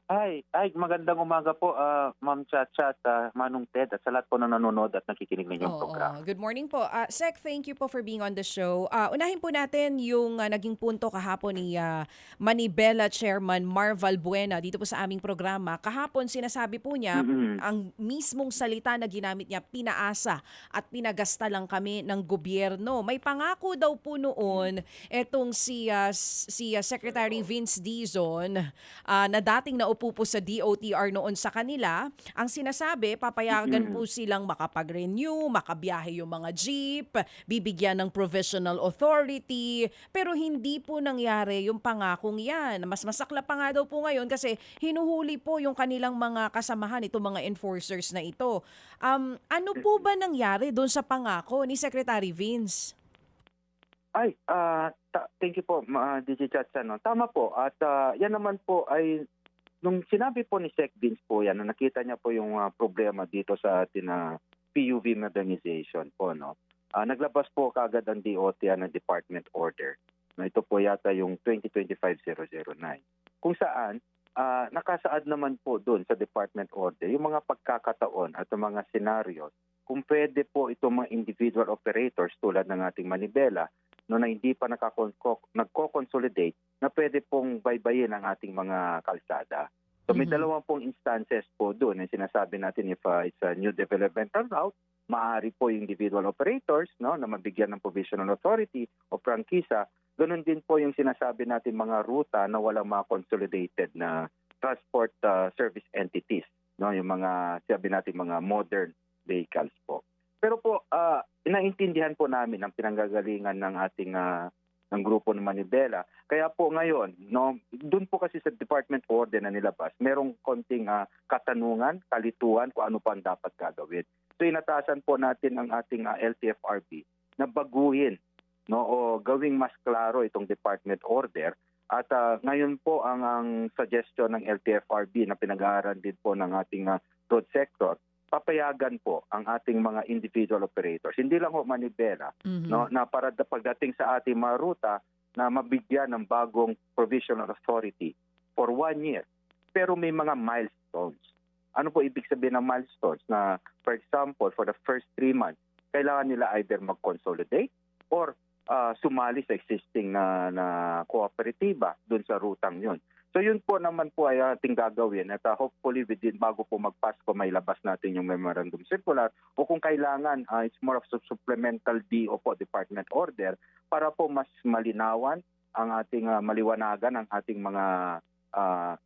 Magandang umaga po, Ma'am Chacha at Manong Ted at sa lahat po na nanonood at nakikinig ng inyong Oo. programa. Good morning po. Sec, thank you po for being on the show. Unahin po natin yung naging punto kahapon ni Manibela Chairman Marval Buena dito po sa aming programa. Kahapon sinasabi po niya, Mm. ang mismong salita na ginamit niya, pinaasa at pinagasta lang kami ng gobyerno. May pangako daw po noon etong si Secretary Vince Dizon na dating naupo po sa DOTR noon sa kanila. Ang sinasabi, papayagan Mm. po silang makapag-renew, makabiyahe yung mga jeep, bibigyan ng provisional authority, pero hindi po nangyari yung pangakong yan. Mas masakla pa nga daw po ngayon kasi hinuhuli po yung kanilang mga kasamahan, itong mga enforcers na ito. Ano po ba nangyari doon sa pangako ni Secretary Vince? Thank you po, DJ Chacha. No? Tama po at yan naman po ay nung sinabi po ni Sec Vince po yan, na nakita niya po yung problema dito sa atin na PUV modernization po. No? Naglabas po kaagad ang DOTR na Department Order. Na ito po yata yung 2025-009. Kung saan, nakasaad naman po doon sa Department Order yung mga pagkakataon at yung mga scenarios kung pwede po itong mga individual operators tulad ng ating Manibela no, na hindi pa nagko-consolidate na pwede pong baybayin ang ating mga kalsada. So may dalawang pong instances po doon. Yung sinasabi natin if it's a new developmental route, maaari po yung individual operators no, na mabigyan ng provisional authority o prangkisa. Ganun din po yung sinasabi natin mga ruta na walang mga consolidated na transport service entities. No, yung mga sabi natin mga modern vehicles po. Pero po, inaintindihan po namin ang pinanggagalingan ng ating ng grupo ng Manibela. Kaya po ngayon, no, doon po kasi sa Department Order na nilabas, merong konting katanungan, kalituan kung ano pa ang dapat gagawin. So inatasan po natin ang ating LTFRB na baguhin no, o gawing mas klaro itong Department Order. At ngayon po ang suggestion ng LTFRB na pinag-aaral din po ng ating road sector, papayagan po ang ating mga individual operators. Hindi lang ho Manibela, no, na para pagdating sa ating mga ruta na mabigyan ng bagong provisional authority for 1 year. Pero may mga milestones. Ano po ibig sabihin ng milestones? Na for example, for the first 3 months, kailangan nila either mag-consolidate or sumali sa existing na kooperatiba dun sa rutang yun. So yun po naman po ay ating gagawin at hopefully bago po magpasko may labas natin yung memorandum circular o kung kailangan it's more of supplemental DO po, Department Order para po mas malinawan ang ating maliwanagan ang ating mga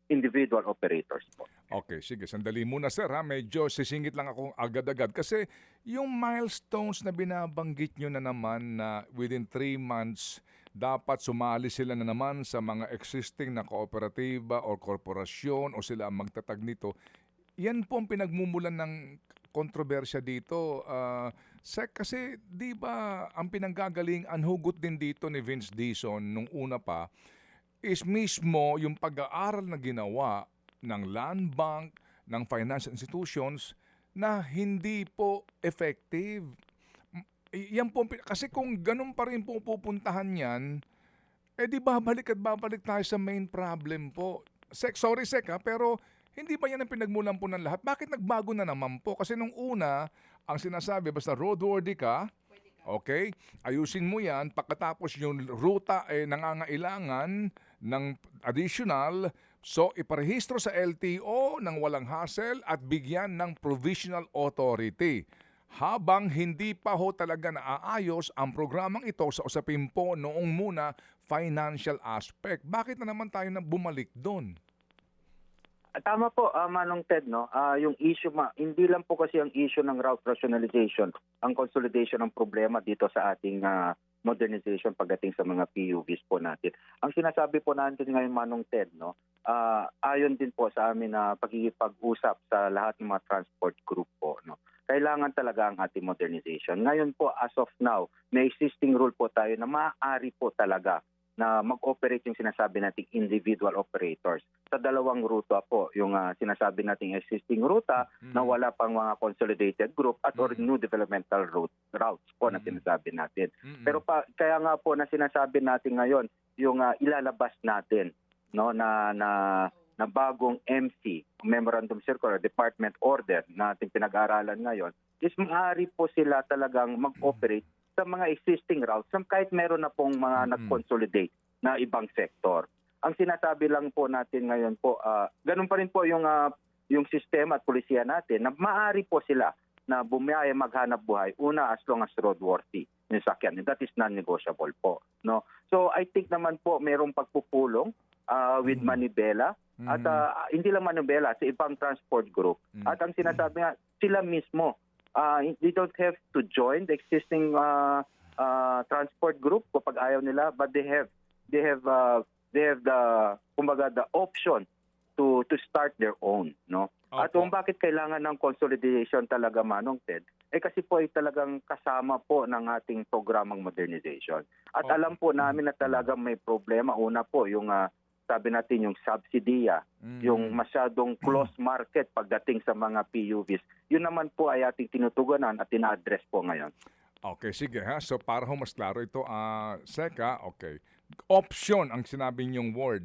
individual operators po. Okay, sige. Sandali muna sir ha. Medyo sisingit lang ako agad-agad kasi yung milestones na binabanggit nyo na naman na within 3 months dapat sumali sila na naman sa mga existing na kooperatiba o korporasyon o sila ang magtatag nito. Yan po ang pinagmumulan ng kontrobersya dito. Kasi di ba ang pinanggagaling hugot din dito ni Vince Dizon nung una pa is mismo yung pag-aaral na ginawa ng land bank, ng financial institutions na hindi po effective. Yan po, kasi kung ganun pa rin po pupuntahan yan, di babalik at babalik tayo sa main problem po. Sorry Sec pero hindi ba yan ang pinagmulan po ng lahat? Bakit nagbago na naman po? Kasi nung una, ang sinasabi, basta roadworthy ka, okay, ayusin mo yan, pagkatapos yung ruta nangangailangan ng additional, so iparehistro sa LTO ng walang hassle at bigyan ng provisional authority. Habang hindi pa ho talaga naaayos ang programang ito sa usapin po noong muna financial aspect. Bakit na naman tayo na bumalik doon? Tama po, Manong Ted, no? Yung issue, hindi lang po kasi ang issue ng route rationalization, ang consolidation ng problema dito sa ating modernization pagdating sa mga PUVs po natin. Ang sinasabi po natin ngayon, Manong Ted, no? Ayon din po sa amin na pagkikipag-usap sa lahat ng mga transport group po, no? Kailangan talaga ang ating modernization. Ngayon po, as of now, may existing rule po tayo na maaari po talaga na mag-operate yung sinasabi nating individual operators. Sa dalawang ruta po, yung sinasabi nating existing ruta na wala pang mga consolidated group at or new developmental routes po na sinasabi natin. Pero kaya nga po na sinasabi natin ngayon, yung ilalabas natin no na na bagong MC, Memorandum Circular, Department Order na ating pinag-aaralan ngayon, is maaari po sila talagang mag-operate sa mga existing routes kahit meron na pong mga nag-consolidate na ibang sektor. Ang sinasabi lang po natin ngayon po, ganun pa rin po yung sistema at polisiya natin na maaari po sila na bumiyaya maghanap buhay, una as long as roadworthy yung sakyan. And that is non-negotiable po. No? So I think naman po mayroong pagpupulong with Manibela at hindi lang Manibela, sa ibang transport group. At ang sinasabi nga, sila mismo, they don't have to join the existing transport group kapag ayaw nila, but they have the kumbaga the option to start their own, no? At kung bakit kailangan ng consolidation talaga, Manong Ted, kasi po ay talagang kasama po ng ating programang modernization. At alam po namin na talagang may problema. Una po yung sabi natin yung subsidiya, yung masyadong close market pagdating sa mga PUVs. Yun naman po ay ating tinutugunan at ina-address po ngayon. Okay, sige ha. So para ho mas klaro ito, Seka, okay. Option ang sinabi niyong word.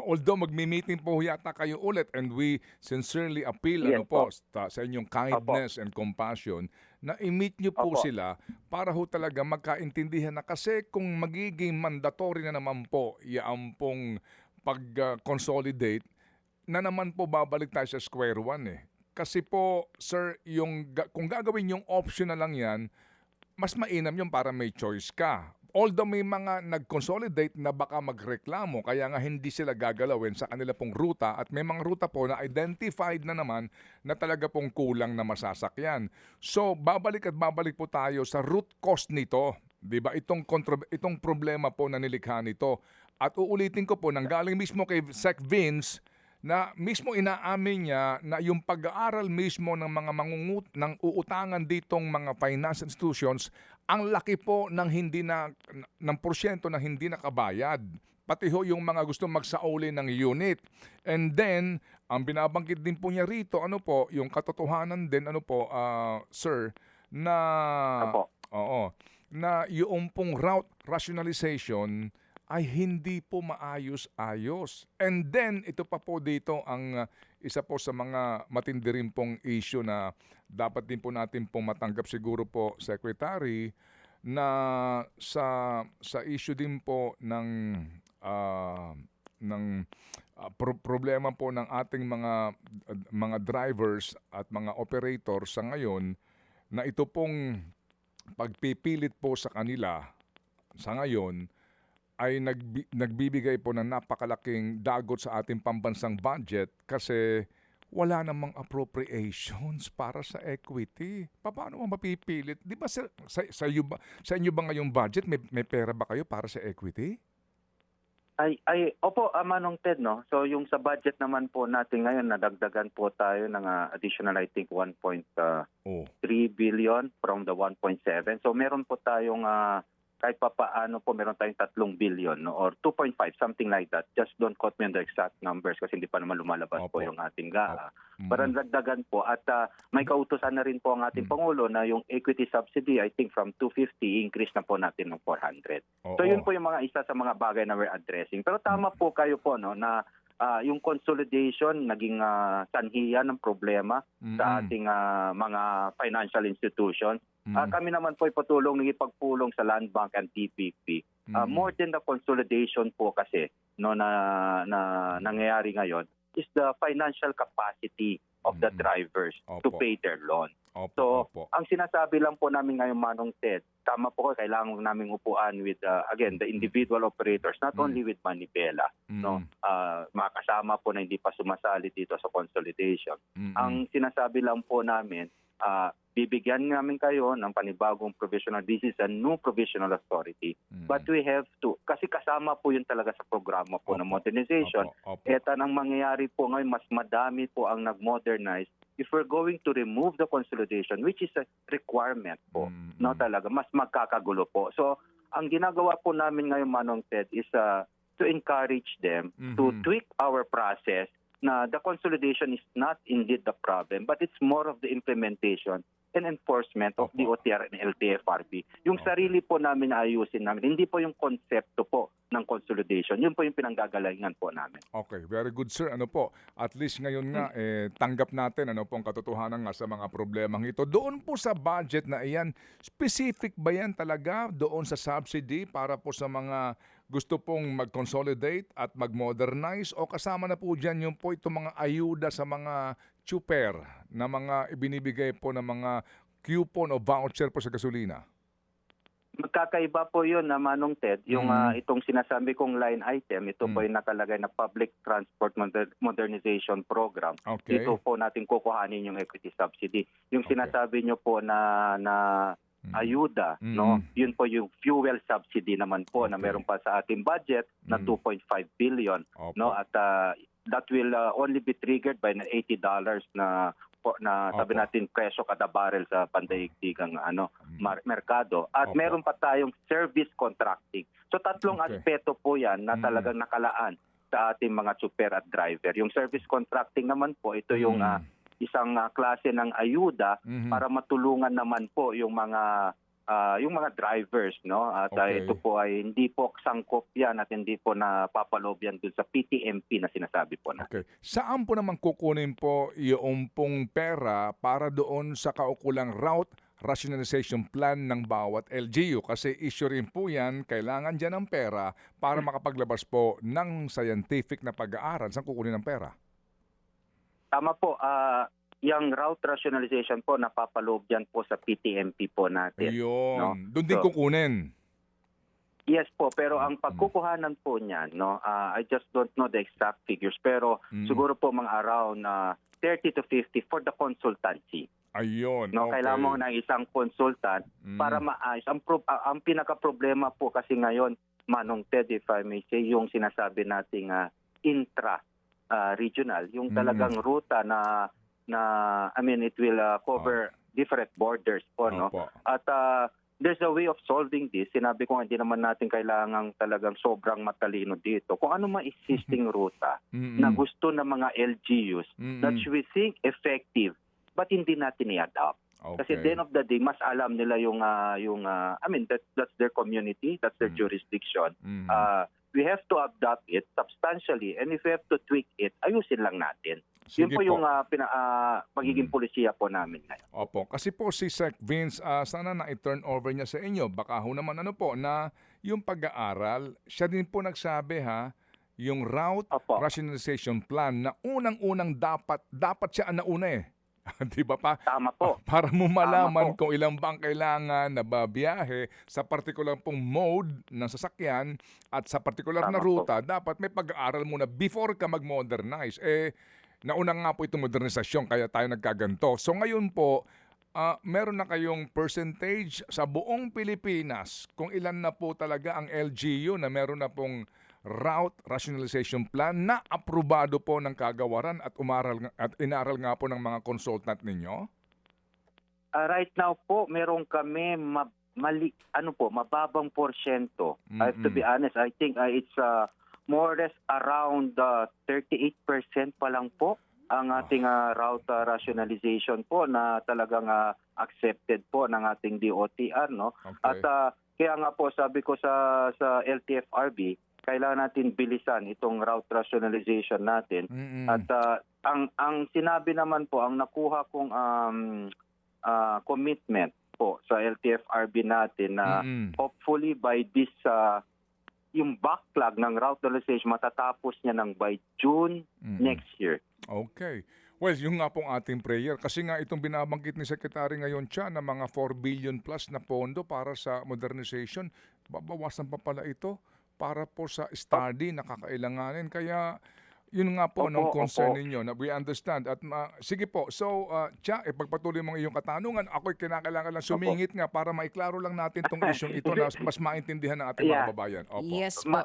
Although magmi-meeting po yata kayo ulit and we sincerely appeal sa inyong kindness and compassion na i-meet nyo po sila para ho talaga magkaintindihan na, kasi kung magiging mandatory na naman po yan pong pag-consolidate na naman po babalik tayo sa square one eh. Kasi po, sir, kung gagawin yung option na lang yan, mas mainam yung para may choice ka. Although may mga nag-consolidate na baka magreklamo, kaya nga hindi sila gagalawin sa kanila pong ruta, at may mga ruta po na identified na naman na talaga pong kulang na masasakyan. So, babalik po tayo sa root cause nito. 'Di ba? Itong problema po na nilikha nito. At uulitin ko po, nanggaling mismo kay Sec Vince, na mismo inaamin niya na yung pag-aaral mismo ng mga ng uutangan ditong mga finance institutions, ang laki po ng porsyento na hindi nakabayad. Pati ho yung mga gusto magsauli ng unit. And then, ang binabanggit din po niya rito, yung katotohanan din, sir, na na yung pong route rationalization ay hindi po maayos-ayos. And then, ito pa po dito ang isa po sa mga matindi rin pong issue na dapat din po natin pong matanggap siguro po, Secretary, na sa issue din po ng problema po ng ating mga drivers at mga operators sa ngayon, na ito pong pagpipilit po sa kanila sa ngayon ay nagbibigay po ng napakalaking dagot sa ating pambansang budget, kasi wala namang appropriations para sa equity. Paano mo mapipilit? Di ba sa inyo ba ngayong budget, may pera ba kayo para sa equity? Opo, Manong Ted, no? So yung sa budget naman po natin ngayon, nadagdagan po tayo ng additional, I think, 1.3 billion from the 1.7. So meron po tayong kahit pa paano po meron tayong 3 billion, no? Or 2.5, something like that. Just don't quote me on the exact numbers kasi hindi pa naman lumalabas po yung ating GAA. Parang dagdagan po, at may kautusan na rin po ang ating Pangulo na yung equity subsidy, I think from 250, increase na po natin ng 400. So yun po yung mga isa sa mga bagay na we're addressing. Pero tama po kayo po, no, na yung consolidation naging sanhiyan ng problema sa ating mga financial institutions. Kami naman po ay patulong nagipagpulong sa Land Bank and TPP. More than the consolidation po kasi, no, na nangyayari ngayon is the financial capacity of the drivers to pay their loan. Ang sinasabi lang po namin ngayon, Manong Ted, tama po, kailangan namin upuan with again the individual operators, not only with Manibela, no, mga kasama po na hindi pa sumasali dito sa consolidation. Ang sinasabi lang po namin, bibigyan namin kayo ng panibagong provisional. This is a new provisional authority. But we have to, kasi kasama po yun talaga sa programa po ng modernization. Eta nang mangyayari po ngayon, mas madami po ang nag-modernize. If we're going to remove the consolidation, which is a requirement po, no, talaga, mas magkakagulo po. So, ang ginagawa po namin ngayon, Manong Ted, is to encourage them to tweak our process, na the consolidation is not indeed the problem, but it's more of the implementation and enforcement of Opo. DOTR and LTFRB. Yung Okay. sarili po namin na ayusin namin, hindi po yung konsepto po ng consolidation. Yun po yung pinanggagalingan po namin. Okay, very good sir. Ano po, at least ngayon nga tanggap natin ano po ang katotohanan nga sa mga problemang ito. Doon po sa budget na iyan, specific ba yan talaga doon sa subsidy para po sa mga gusto pong mag-consolidate at mag-modernize o kasama na po dyan yung po itong mga ayuda sa mga chuper na mga ibinibigay po ng mga coupon o voucher po sa gasolina? Magkakaiba po yun na Manong Ted, yung itong sinasabi kong line item, ito po yung nakalagay na Public Transport Modernization Program. Okay. Dito po natin kukuhanin yung equity subsidy. Yung Okay. sinasabi nyo po na ayuda, no? Yun po yung fuel subsidy naman po na Okay. meron pa sa ating budget na 2.5 billion, Opo. no? At that will only be triggered by na $80 na sabi Opo. natin presyo kada barrel sa pandaigdigang merkado. At Opo. meron pa tayong service contracting. So tatlong Okay. aspeto po yan na talagang nakalaan sa ating mga super at driver. Yung service contracting naman po, ito yung isang klase ng ayuda para matulungan naman po yung mga drivers, no? At Okay. ito po ay hindi po sangkop yan at hindi po napapaloob yan dun sa PTMP na sinasabi po na. Okay. Saan po naman kukunin po yung pong pera para doon sa kaukulang route rationalization plan ng bawat LGU? Kasi issue rin po yan, kailangan dyan ng pera para makapaglabas po ng scientific na pag-aaral. Saan kukunin ng pera? Tama po, yung route rationalization po napapaloob yan po sa PTMP po natin. Ayun. No? Doon din So, kukunin. Yes po, pero ang pagkukuhanan po niyan, no, I just don't know the exact figures, pero siguro po mga around 30 to 50 for the consultancy. Ayun. No, Okay. kailangan mo ng isang consultant para maayos. Ang pinaka-problema po kasi ngayon, Manong Ted, if I may say, yung sinasabi nating intra-regional, yung talagang ruta na I mean, it will cover different borders po, no? Opo. At there's a way of solving this. Sinabi ko, hindi naman natin kailangang talagang sobrang matalino dito. Kung ano ma-existing ruta na gusto ng mga LGUs that we think effective, but hindi natin i-adopt. Kasi at the end of the day, mas alam nila yung I mean, that's their community, that's their jurisdiction. We have to adopt it substantially, and if we have to tweak it, ayusin lang natin. Yun Sige po po. yung magiging polisiya po namin ngayon. Opo. Kasi po si Sec Vince, sana na i-turn over niya sa inyo. Baka ho naman ano po, na yung pag-aaral, siya din po nagsabi yung route Opo. rationalization plan na unang-unang dapat siya ang nauna eh. Di ba pa? Tama po. Para mo malaman Tama po. kung ilang ba ang kailangan na babiyahe sa partikular pong mode ng sasakyan at sa partikular na Tama ruta, dapat may pag-aaral muna before ka mag-modernize. Nauna nga po itong modernisasyon kaya tayo nagkaganto. So ngayon po, meron na kayong percentage sa buong Pilipinas kung ilan na po talaga ang LGU na meron na pong route rationalization plan na aprobado po ng kagawaran at inaral nga po ng mga consultant ninyo? Right now po, meron kami mababang porsyento. I have to be honest, I think it's more or less around 38% pa lang po ang ating route rationalization po na talagang accepted po ng ating DOTR, no? Okay. At kaya nga po sabi ko sa LTFRB, kailangan natin bilisan itong route rationalization natin. At ang sinabi naman po, ang nakuha kong commitment po sa LTFRB natin na hopefully by this yung backlog ng route rationalization matatapos niya ng by June next year. Okay. Well, yung nga pong ating prayer. Kasi nga itong binabanggit ni Secretary ngayon siya na mga 4 billion plus na pondo para sa modernization, babawasan pa pala ito para po sa study na kakailanganin. Kaya yun nga po ng concern ninyo na we understand. At sige po, so Cha, ipagpatuloy mo iyong katanungan. Ako'y kinakailangan lang sumingit nga para maiklaro lang natin itong isyong ito na mas maintindihan ng ating mga kababayan. Opo. Yes po.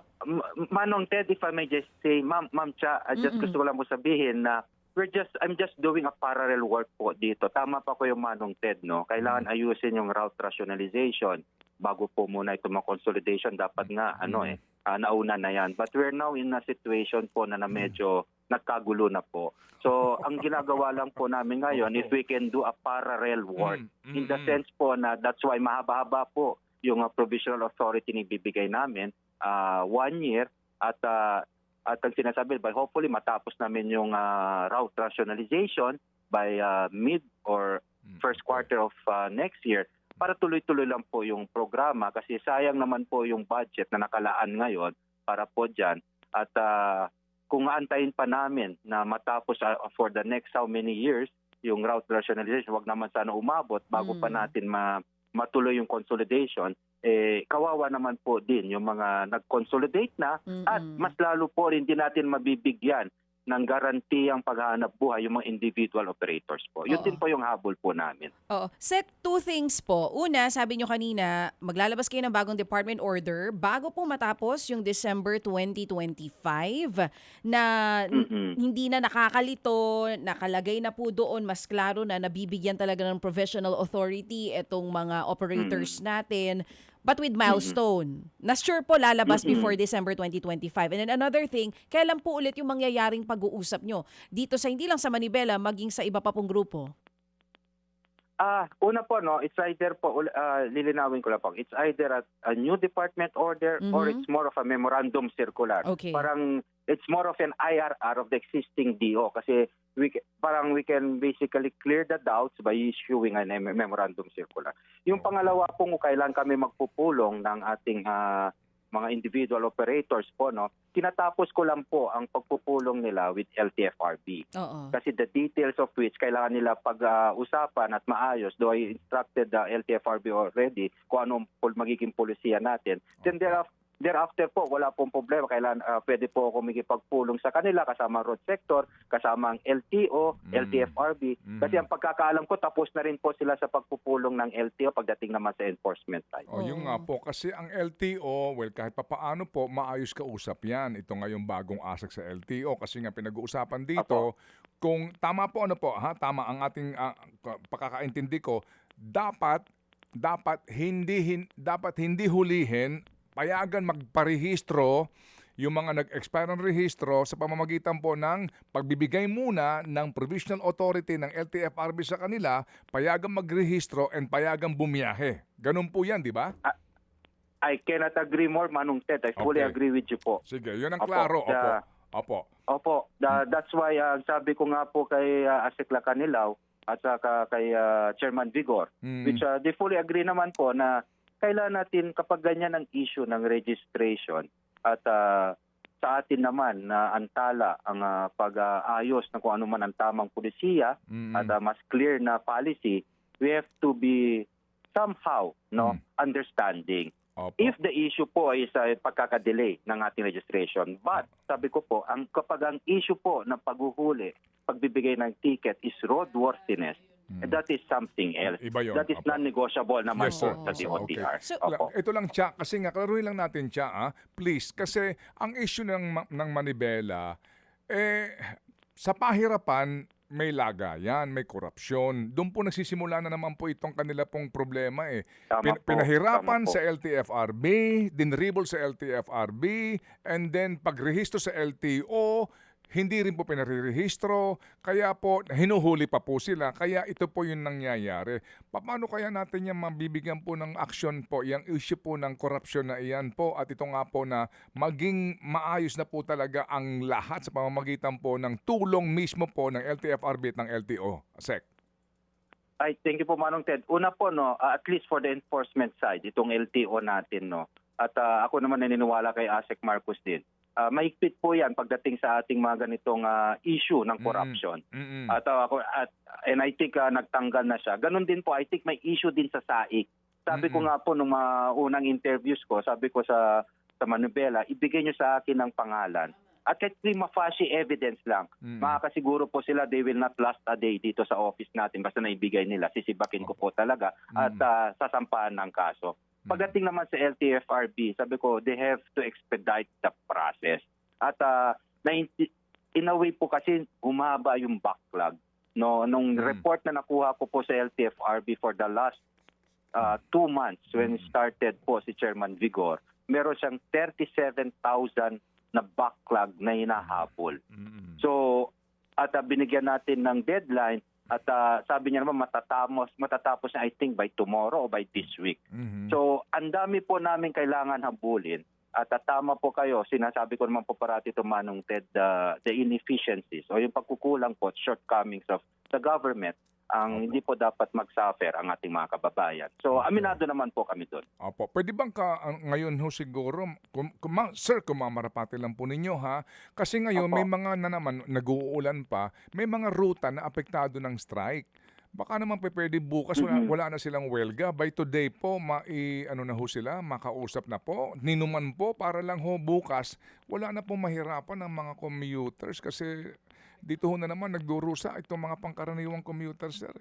Manong Ted, if I may just say, Ma'am Cha, just gusto ko lang mo sabihin na I'm just doing a parallel work po dito. Tama pa ko yung Manong Ted, no? Kailangan ayusin yung route rationalization bago po muna ito consolidation. Dapat nga, nauna na yan. But we're now in a situation po na medyo nagkagulo na po. So, ang ginagawa lang po namin ngayon is we can do a parallel work. In the sense po na that's why mahaba-haba po yung provisional authority ni bibigay namin 1 year at ang sinasabi, but hopefully matapos namin yung route rationalization by mid or first quarter of next year para tuloy-tuloy lang po yung programa kasi sayang naman po yung budget na nakalaan ngayon para po dyan. At kung aantayin pa namin na matapos for the next how many years yung route rationalization, wag naman sana umabot bago pa natin matuloy yung consolidation, kawawa naman po din yung mga nag-consolidate na at mas lalo po rin din natin mabibigyan ng garantiyang paghahanap buhay yung mga individual operators po. Yun din po yung habol po namin. Oo. Sec, 2 things po. Una, sabi nyo kanina, maglalabas kayo ng bagong department order bago po matapos yung December 2025 na hindi na nakakalito, nakalagay na po doon, mas klaro na nabibigyan talaga ng professional authority itong mga operators natin. But with milestone, na sure po lalabas before December 2025. And then another thing, kailan po ulit yung mangyayaring pag-uusap nyo dito sa hindi lang sa Manibela, maging sa iba pa pong grupo? Una po, no, it's either po, lilinawin ko lang po, it's either a new department order or it's more of a memorandum circular. Okay. Parang it's more of an IRR of the existing DO kasi we can basically clear the doubts by issuing a memorandum circular. Yung pangalawa po, kailan kami magpupulong ng ating mga individual operators po, no, tinatapos ko lang po ang pagpupulong nila with LTFRB. Kasi the details of which kailangan nila pag-usapan at maayos, though I instructed the LTFRB already kung anong magiging polisiya natin. Then thereafter po, wala pong problema. Kailan pwede po ako magipagpulong sa kanila kasama road sector, kasama ang LTO, LTFRB. Kasi ang pagkakaalam ko, tapos na rin po sila sa pagpupulong ng LTO pagdating naman sa enforcement side. Yung nga po, kasi ang LTO, well, kahit papaano po, maayos kausap yan. Ito nga yung bagong asek sa LTO kasi nga pinag-uusapan dito, kung tama po, tama ang ating pagkakaintindi ko, dapat hindi hulihin, payagan magparehistro yung mga nag-expire ng rehistro sa pamamagitan po ng pagbibigay muna ng provisional authority ng LTFRB sa kanila, payagan magrehistro and payagan bumiyahe. Ganun po yan, di ba? I cannot agree more, Manong Ted. I fully agree with you po. Sige, yun ang klaro. Opo. That's why sabi ko nga po kay Asek Lacanilaw at saka kay Chairman Vigor, which they fully agree naman po na kailan natin kapag ganyan ang issue ng registration at sa atin naman na antala ang pag-ayos ng kung ano man ang tamang pulisiya at mas clear na policy, we have to be somehow understanding. If the issue po is pagkakadelay ng ating registration. But sabi ko po, kapag ang issue po ng paghuhuli, pagbibigay ng ticket is roadworthiness, that is something else. Iba yun. That is non-negotiable naman Yes, po sir. sa DOTR. Okay. Ito lang, Cha, kasi nga, klaruhin lang natin, Cha, please, kasi ang issue ng Manibela, sa pahirapan, may lagayan, may korupsyon. Doon po nagsisimula na naman po itong kanila pong problema Pinahirapan sa LTFRB, dinribble sa LTFRB, and then pagrehistro sa LTO, hindi rin po pinarehistro, kaya po hinuhuli pa po sila. Kaya ito po yung nangyayari. Paano kaya natin yan mabibigyan po ng action po, yung issue po ng korupsyon na iyan po, at ito nga po na maging maayos na po talaga ang lahat sa pamamagitan po ng tulong mismo po ng LTFRB at ng LTO. Sec. Thank you po, Manong Ted. Una po, at least for the enforcement side, itong LTO natin, at ako naman naniniwala kay Asek Marcos din. Mahigpit po yan pagdating sa ating mga ganitong issue ng corruption. And I think nagtanggal na siya. Ganon din po, I think may issue din sa SAIC. Sabi ko nga po nung mga unang interviews ko, sabi ko sa Manibela, ibigay nyo sa akin ang pangalan. At kahit prima facie evidence lang, makakasiguro po sila they will not last a day dito sa office natin basta naibigay nila. Sisibakin ko po talaga at sasampahan ng kaso. Pagdating naman sa LTFRB, sabi ko, they have to expedite the process. At in a way po kasi humaba yung backlog. Nung report na nakuha ko po sa LTFRB for the last 2 months when started po si Chairman Vigor, meron siyang 37,000 na backlog na hinahabol. So, at binigyan natin ng deadline at sabi niya naman matatapos na I think by tomorrow or by this week. So, ang dami po namin kailangan habulin. At tama po kayo, sinasabi ko naman po parati ito, Manong Ted, the inefficiencies o yung pagkukulang po, shortcomings of the government, ang hindi po dapat mag-suffer ang ating mga kababayan. So, aminado naman po kami doon. Opo. Pwede bang ngayon ho siguro, sir, kung mamarapati lang po ninyo ha, kasi ngayon may mga na naman nag-uulan pa, may mga ruta na apektado ng strike. Baka naman pwede bukas, wala na silang welga. By today po, na ho sila, makausap na po, ninuman po, para lang ho bukas, wala na po mahirapan ng mga commuters kasi dito ho na naman nagdurusa itong mga pangkaraniwang commuters, sir.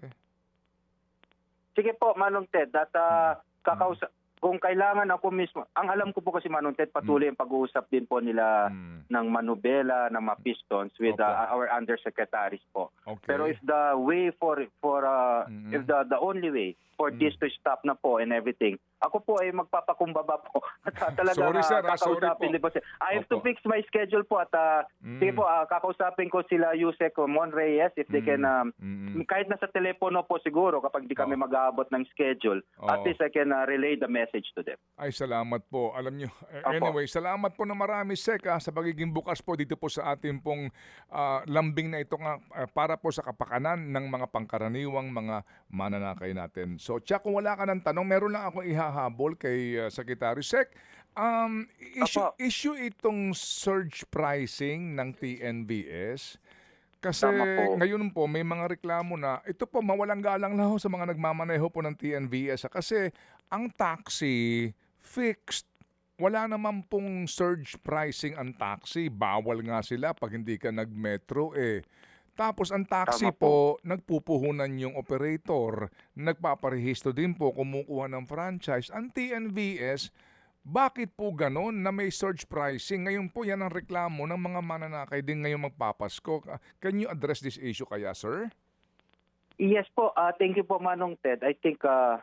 Sige po, Manong Ted, at kung kailangan ako mismo, ang alam ko po kasi, Manong Ted, patuloy ang pag-uusap din po nila ng Manubela, ng mga Pistons with our undersecretaries po. Okay. Pero if the way if the only way for this to stop na po and everything, ako po ay magpapakumbaba po. At Sorry, sir. Sorry po. din po. I have to fix my schedule po at sige po, kakausapin ko sila Yusek Mon Reyes if they can, kahit nasa telepono po siguro kapag di kami mag-aabot ng schedule, at least I can relay the message to them. Ay, salamat po. Alam nyo, anyway, salamat po na marami, Sek, sa pagiging bukas po dito po sa ating pong lambing na ito nga para po sa kapakanan ng mga pangkaraniwang mga mananakay natin. So, Tsak, kung wala ka ng tanong, meron lang akong ihahabol kay Secretary Sek. Issue itong surge pricing ng TNVS. Kasi ngayon po may mga reklamo na ito po mawalang galang na ho sa mga nagmamaneho po ng TNVS. Kasi ang taxi fixed. Wala naman pong surge pricing ang taxi. Bawal nga sila pag hindi ka nag-metro Tapos ang taxi po, nagpupuhunan yung operator, nagpaparehisto din po, kumukuha ng franchise. Ang TNVS, bakit po ganon na may surge pricing? Ngayon po yan ang reklamo ng mga mananakay din ngayong magpapasko. Can you address this issue kaya, sir? Yes po, thank you po, Manong Ted. I think a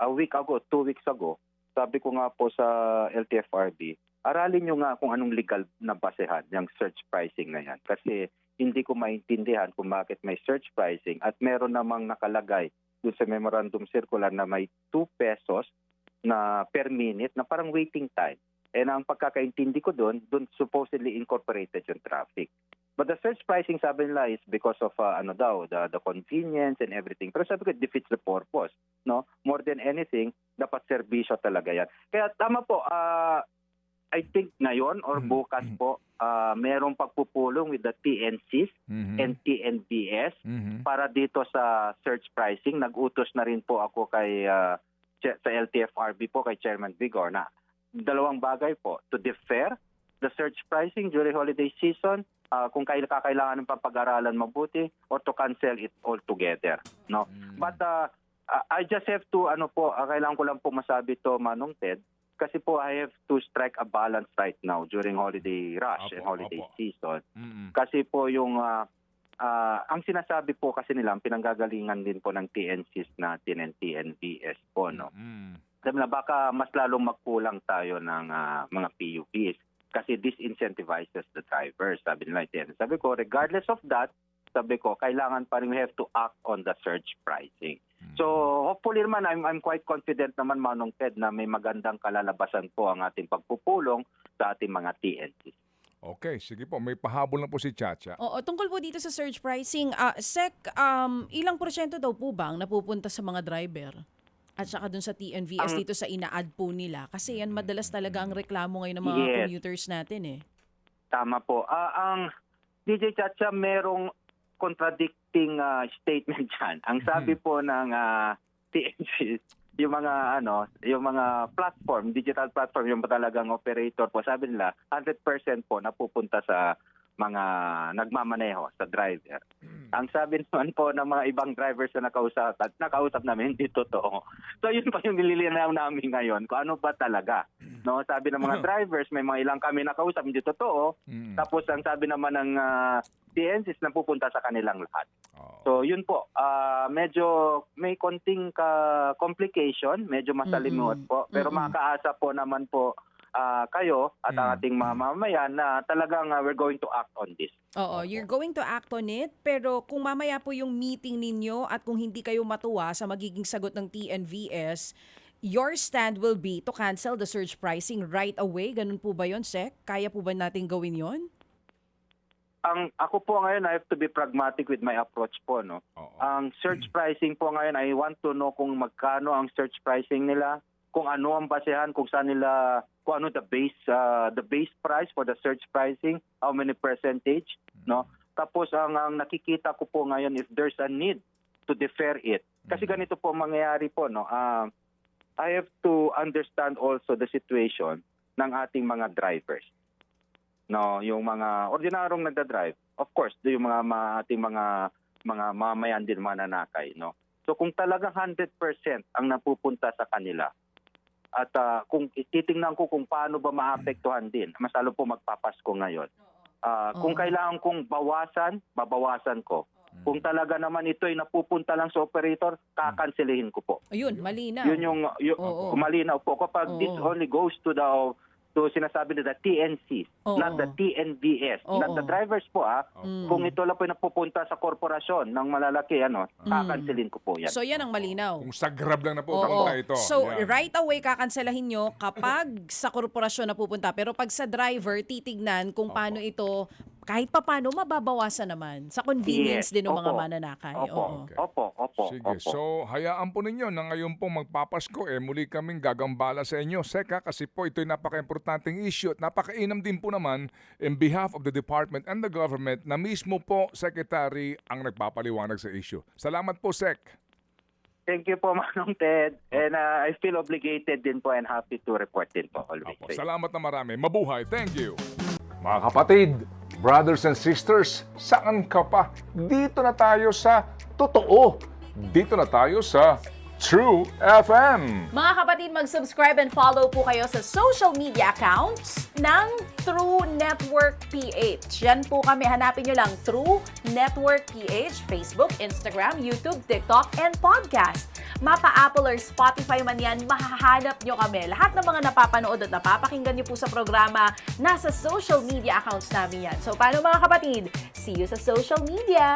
week ago, 2 weeks ago, sabi ko nga po sa LTFRB, aralin nyo nga kung anong legal na basehan yung surge pricing na yan. Kasi hindi ko maintindihan kung bakit may surge pricing at meron namang nakalagay doon sa memorandum circular na may 2 pesos na per minute na parang waiting time. And ang pagkakaintindi ko doon supposedly incorporated yung traffic. But the surge pricing, sabi nila, is because of the convenience and everything. Pero sabi ko, it defeats the purpose. No? More than anything, dapat serbisyo talaga yan. Kaya tama po, I think ngayon or bukas po, merong pagpupulong with the TNCs and TNBS para dito sa surge pricing. Nag-utos na rin po ako kay sa LTFRB po, kay Chairman Vigor, na 2 bagay po, to defer the surge pricing during holiday season, kung kakailangan ng pag-aralan mabuti, or to cancel it altogether. No? But I just have to, kailangan ko lang po masabi to, Manong Ted, kasi po I have to strike a balance right now during holiday rush and holiday season. Kasi po yung, ang sinasabi po kasi nila, ang pinanggagalingan din po ng TNCs natin and TNBS po, no? Sabi na baka mas lalong magkulang tayo ng mga PUVs kasi disincentivizes the drivers, sabi nila. Sabi ko, regardless of that, sabi ko, kailangan pa rin we have to act on the surge pricing. So hopefully naman, I'm quite confident naman, Manong Ted, na may magandang kalalabasan po ang ating pagpupulong sa ating mga TNCs. Okay, sige po. May pahabol na po si Chacha. Oo, tungkol po dito sa surge pricing, Sec, ilang porsyento daw po ba ang napupunta sa mga driver? At saka dun sa TNVS dito sa ina-add po nila? Kasi yan madalas talaga ang reklamo ngayon ng mga commuters natin Tama po. Ang DJ Chacha, merong contradicting statement dyan. Ang sabi po ng TNVS, yung mga platform, digital platform, yung talagang operator po, sabi nila, 100% po napupunta sa mga nagmamaneho, sa driver. Ang sabi naman po ng mga ibang drivers na nakausap namin, hindi totoo. So yun pa yung nililinaw namin ngayon, kung ano ba talaga. No, sabi ng mga drivers, may mga ilang kami nakausap, hindi totoo. Tapos ang sabi naman ng TNCs na pupunta sa kanilang lahat. So yun po, medyo may konting complication, medyo masalimuot po. Pero makakaasa po naman po kayo at ang ating mamamayan na talagang we're going to act on this. Oo, you're going to act on it, pero kung mamaya po yung meeting ninyo at kung hindi kayo matuwa sa magiging sagot ng TNVS, your stand will be to cancel the surge pricing right away. Ganun po ba yun, Sec? Kaya po ba natin gawin yon? Ako po ngayon, I have to be pragmatic with my approach po, no. Ang surge pricing po ngayon, I want to know kung magkano ang surge pricing nila, kung ano ang basehan, kung ano the base price for the surge pricing, how many percentage, no. Tapos ang nakikita ko po ngayon, if there's a need to defer it. Kasi ganito po mangyayari po, no. I have to understand also the situation ng ating mga drivers. No, yung mga ordinaryong nagda-drive, of course, yung ating mga mamayan din mananakay, no. So kung talagang 100% ang napupunta sa kanila at kung titingnan ko kung paano ba maapektuhan din, mas lalo po magpapasko ngayon. Kung kailangan kong babawasan ko. Kung talaga naman ito ay napupunta lang sa operator, kakanselihin ko po. Ayun, malinaw. Yun yung malinaw po. Kapag this only goes to sinasabi nila TNC, not the TNVS, not the drivers po Kung ito lang po yung napupunta sa korporasyon ng malalaki, kakanselin ko po yan. So yan ang malinaw. Kung sa Grab lang napupunta ito. So Yan. right away kakanselahin nyo kapag sa korporasyon napupunta. Pero pag sa driver, titignan kung paano ito, kahit pa paano, mababawasan naman sa convenience din ng mga mananakay. Opo. Sige, so hayaan po ninyo na ngayon pong magpapasko, muli kaming gagambala sa inyo. Seka, kasi po ito'y napaka-importanting issue at napakainam din po naman in behalf of the department and the government na mismo po, Secretary, ang nagpapaliwanag sa issue. Salamat po, Sec. Thank you po, Manong Ted. And I feel obligated din po and happy to report din po always. Salamat na marami. Mabuhay. Thank you. Mga kapatid, brothers and sisters, saan ka pa? Dito na tayo sa totoo. Dito na tayo sa True FM. Mga kapatid, mag-subscribe and follow po kayo sa social media accounts ng True Network PH. Yan po kami. Hanapin nyo lang True Network PH, Facebook, Instagram, YouTube, TikTok, and podcast. Mapa Apple or Spotify man yan, mahahanap nyo kami. Lahat ng mga napapanood at napapakinggan nyo po sa programa, nasa social media accounts namin yan. So, paano mga kapatid? See you sa social media!